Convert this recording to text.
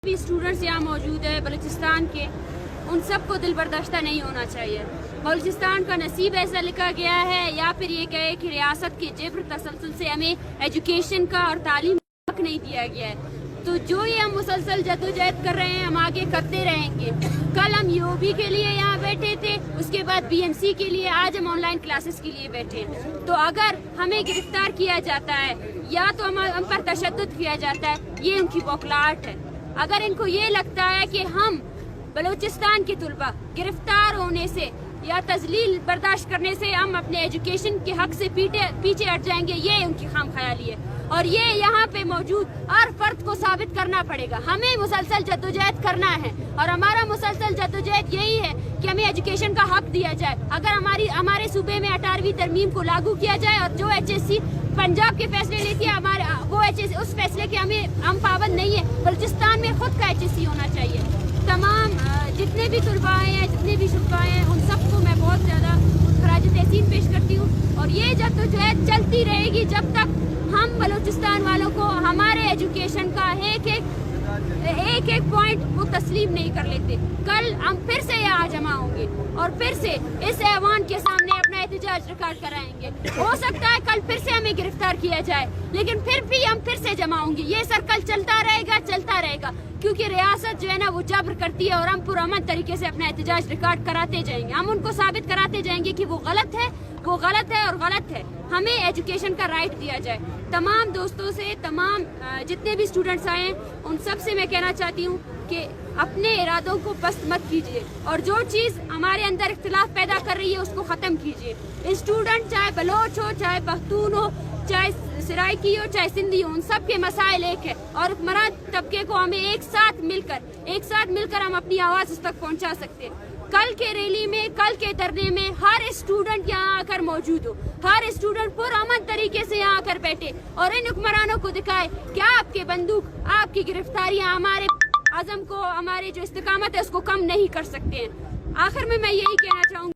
بھی اسٹوڈنٹس یہاں موجود ہیں بلوچستان کے، ان سب کو دل برداشتہ نہیں ہونا چاہیے۔ بلوچستان کا نصیب ایسا لکھا گیا ہے یا پھر یہ کہے کہ ریاست کے جبر تسلسل سے ہمیں ایجوکیشن کا اور تعلیم کا حق نہیں دیا گیا ہے، تو جو یہ ہم مسلسل جدوجہد کر رہے ہیں ہم آگے کرتے رہیں گے۔ کل ہم یو بی کے لیے یہاں بیٹھے تھے، اس کے بعد بی ایم سی کے لیے، آج ہم آن لائن کلاسز کے لیے بیٹھے ہیں۔ تو اگر ہمیں گرفتار کیا جاتا ہے یا تو ہم پر تشدد کیا جاتا ہے، یہ ان کی بوکھلاہٹ ہے۔ اگر ان کو یہ لگتا ہے کہ ہم بلوچستان کے طلباء گرفتار ہونے سے یا تذلیل برداشت کرنے سے ہم اپنے ایجوکیشن کے حق سے پیچھے ہٹ جائیں گے، یہ ان کی خام خیالی ہے، اور یہ یہاں پہ موجود ہر فرد کو ثابت کرنا پڑے گا۔ ہمیں مسلسل جدوجہد کرنا ہے اور ہمارا مسلسل جدوجہد یہی ہے کہ ہمیں ایجوکیشن کا حق دیا جائے۔ اگر ہمارے صوبے میں 18ویں ترمیم کو لاگو کیا جائے اور جو ایچ ایس سی پنجاب کے فیصلے لیتی ہے وہ اس فیصلے کے ہم پابند نہیں ہے۔ بلوچستان میں خود کا ایچ ایس سی ہونا چاہیے۔ تمام جتنے بھی طلباء ہیں، جتنے بھی شرکاء ہیں، ان سب کو میں بہت زیادہ خراج تحسین پیش کرتی ہوں، اور یہ جدوجہد چلتی رہے گی جب تک ہم بلوچستان والوں کو ہمارے ایجوکیشن کا ایک ایک پوائنٹ وہ تسلیم نہیں کر لیتے۔ کل ہم پھر سے یہاں جمع ہوں گے اور پھر سے اس ایوان کے سامنے اپنا احتجاج ریکارڈ کرائیں گے۔ ہو سکتا ہے کل پھر سے ہمیں گرفتار کیا جائے، لیکن پھر بھی ہم پھر سے جمع ہوں گے۔ یہ سرکل چلتا رہے گا کیونکہ ریاست جو ہے نا وہ جبر کرتی ہے، اور ہم پرامن طریقے سے اپنا احتجاج ریکارڈ کراتے جائیں گے۔ ہم ان کو ثابت کراتے جائیں گے کہ وہ غلط ہے اور غلط ہے۔ ہمیں ایجوکیشن کا رائٹ دیا جائے۔ تمام دوستوں سے، تمام جتنے بھی اسٹوڈنٹس آئے ہیں، ان سب سے میں کہنا چاہتی ہوں کہ اپنے ارادوں کو پست مت کیجیے، اور جو چیز ہمارے اندر اختلاف پیدا کر رہی ہے اس کو ختم کیجیے۔ اسٹوڈنٹ چاہے بلوچ ہو، چاہے پختون ہو، چاہے سرائکی ہو، چاہے سندھی ہو، ان سب کے مسائل ایک ہے، اور حکمراں طبقے کو ہمیں ایک ساتھ مل کر ہم اپنی آواز اس تک پہنچا سکتے ہیں۔ کل کے ریلی میں، کل کے دھرنے میں ہر اسٹوڈنٹ یہاں آ کر موجود ہو، ہر اسٹوڈنٹ پرامن طریقے سے یہاں آ کر بیٹھے اور ان حکمرانوں کو دکھائے کہ آپ کے بندوق، آپ کی گرفتاریاں ہمارے عزم کو، ہمارے جو استقامت ہے اس کو کم نہیں کر سکتے ہیں۔ آخر میں یہی کہنا چاہوں گی